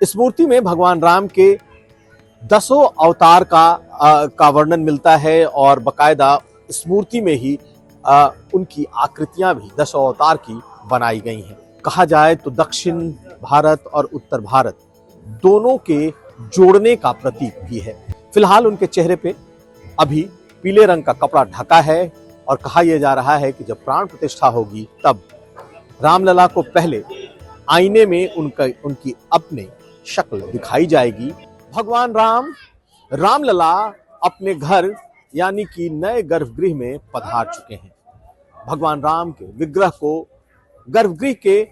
इस मूर्ति में भगवान राम के दसों अवतार का वर्णन मिलता है और बकायदा इस मूर्ति में ही उनकी आकृतियां भी दसों अवतार की बनाई गई हैं। कहा जाए तो दक्षिण भारत और उत्तर भारत दोनों के जोड़ने का प्रतीक भी है। फिलहाल उनके चेहरे पे अभी पीले रंग का कपड़ा ढका है और कहा यह जा रहा है कि जब प्राण प्रतिष्ठा होगी तब रामलला को पहले आईने में उनकी अपने शक्ल दिखाई जाएगी। भगवान रामलला अपने घर यानी कि नए गर्भगृह में पधार चुके हैं। भगवान राम के विग्रह को गर्भगृह के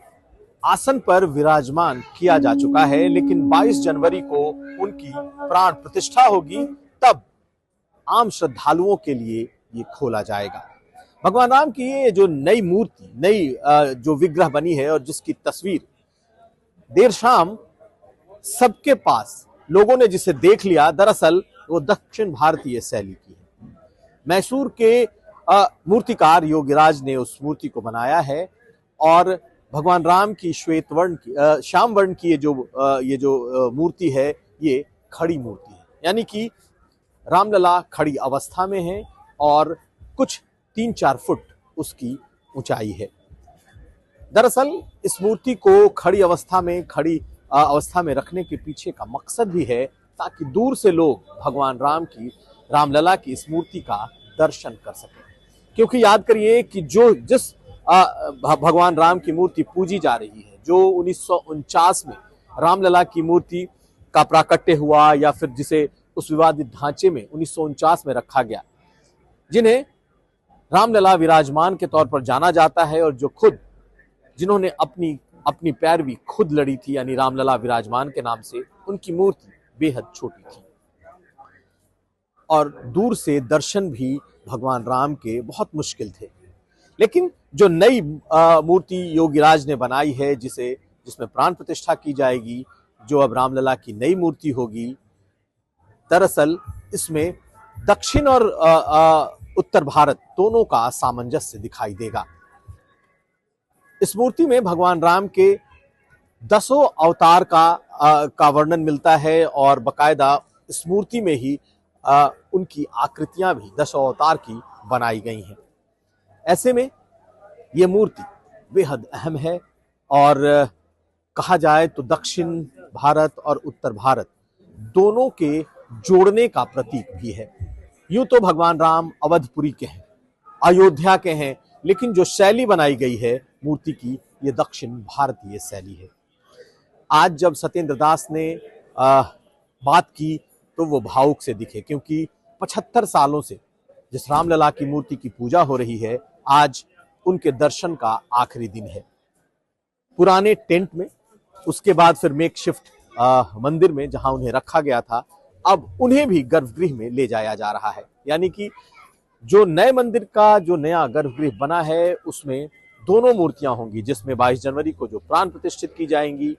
आसन पर विराजमान किया जा चुका है, लेकिन 22 जनवरी को उनकी प्राण प्रतिष्ठा होगी, तब आम श्रद्धालुओं के लिए ये खोला जाएगा। भगवान राम की ये जो नई मूर्ति, नई जो विग्रह बनी है और जिसकी तस्वीर देर शाम सबके पास लोगों ने जिसे देख लिया, दरअसल वो दक्षिण भारतीय शैली की है। मैसूर के मूर्तिकार योगीराज ने उस मूर्ति को बनाया है और भगवान राम की श्वेत वर्ण की श्याम वर्ण की ये जो मूर्ति है, ये खड़ी मूर्ति है, यानी कि रामलला खड़ी अवस्था में है और कुछ 3-4 फुट उसकी ऊंचाई है। दरअसल इस मूर्ति को खड़ी अवस्था में रखने के पीछे का मकसद भी है ताकि दूर से लोग भगवान रामलला की इस मूर्ति का दर्शन कर सकें। क्योंकि याद करिए कि जिस भगवान राम की मूर्ति पूजी जा रही है, जो 1949 में रामलला की मूर्ति का प्राकट्य हुआ या फिर जिसे उस विवादित ढांचे में 1949 में रखा गया, जिन्हें रामलला विराजमान के तौर पर जाना जाता है और जिन्होंने अपनी पैरवी खुद लड़ी थी, यानी रामलला विराजमान के नाम से, उनकी मूर्ति बेहद छोटी थी और दूर से दर्शन भी भगवान राम के बहुत मुश्किल थे। लेकिन जो नई मूर्ति योगीराज ने बनाई है, जिसमें प्राण प्रतिष्ठा की जाएगी, जो अब रामलला की नई मूर्ति होगी, दरअसल इसमें दक्षिण और उत्तर भारत दोनों का सामंजस्य दिखाई देगा। इस मूर्ति में भगवान राम के दसों अवतार का वर्णन मिलता है और बकायदा इस मूर्ति में ही उनकी आकृतियां भी दसों अवतार की बनाई गई हैं। ऐसे में ये मूर्ति बेहद अहम है और कहा जाए तो दक्षिण भारत और उत्तर भारत दोनों के जोड़ने का प्रतीक भी है। यूं तो भगवान राम अवधपुरी के हैं, अयोध्या के हैं, लेकिन जो शैली बनाई गई है मूर्ति की, ये दक्षिण भारतीय शैली है। आज जब सत्येंद्र दास ने बात की तो वो भावुक से दिखे, क्योंकि 75 सालों से जिस रामलला की मूर्ति की पूजा हो रही है, आज उनके दर्शन का आखिरी दिन है। पुराने टेंट में, उसके बाद फिर मेकशिफ्ट मंदिर में जहां उन्हें रखा गया था, अब उन्हें भी गर्भगृह में ले जाया जा रहा है। यानी कि जो नए मंदिर का जो नया गर्भगृह बना है, उसमें दोनों मूर्तियां होंगी, जिसमें 22 जनवरी को जो प्राण प्रतिष्ठित की जाएंगी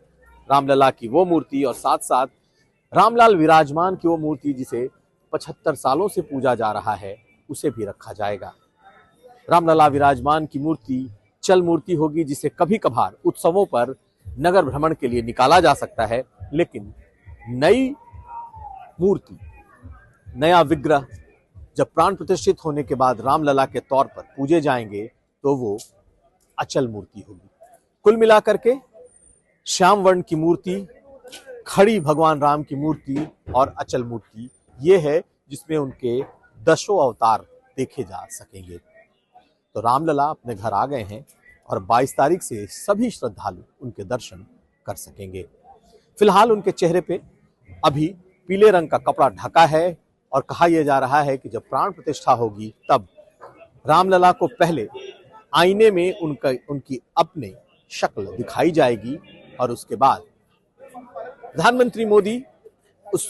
रामलला की वो मूर्ति, और साथ साथ रामलाल विराजमान की वो मूर्ति जिसे 75 सालों से पूजा जा रहा है, उसे भी रखा जाएगा। रामलला विराजमान की मूर्ति चल मूर्ति होगी, जिसे कभी कभार उत्सवों पर नगर भ्रमण के लिए निकाला जा सकता है, लेकिन नई मूर्ति, नया विग्रह जब प्राण प्रतिष्ठित होने के बाद रामलला के तौर पर पूजे जाएंगे तो वो अचल मूर्ति होगी। कुल मिलाकर के श्याम वर्ण की मूर्ति, खड़ी भगवान राम की मूर्ति और अचल मूर्ति, ये है जिसमें उनके दसों अवतार देखे जा सकेंगे। तो रामलला अपने घर आ गए हैं और 22 तारीख से सभी श्रद्धालु उनके दर्शन कर सकेंगे। फिलहाल उनके चेहरे पे अभी पीले रंग का कपड़ा ढका है और कहा यह जा रहा है कि जब प्राण प्रतिष्ठा होगी तब रामलला को पहले आईने में उनकी अपने शक्ल दिखाई जाएगी और उसके बाद प्रधानमंत्री मोदी उस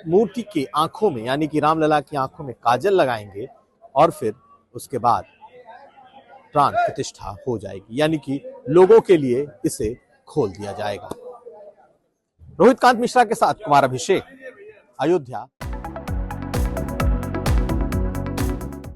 मूर्ति के आंखों में, यानी कि रामलला की आंखों में काजल लगाएंगे और फिर उसके बाद प्राण प्रतिष्ठा हो जाएगी, यानी कि लोगों के लिए इसे खोल दिया जाएगा। रोहित कांत मिश्रा के साथ कुमार अभिषेक, अयोध्या।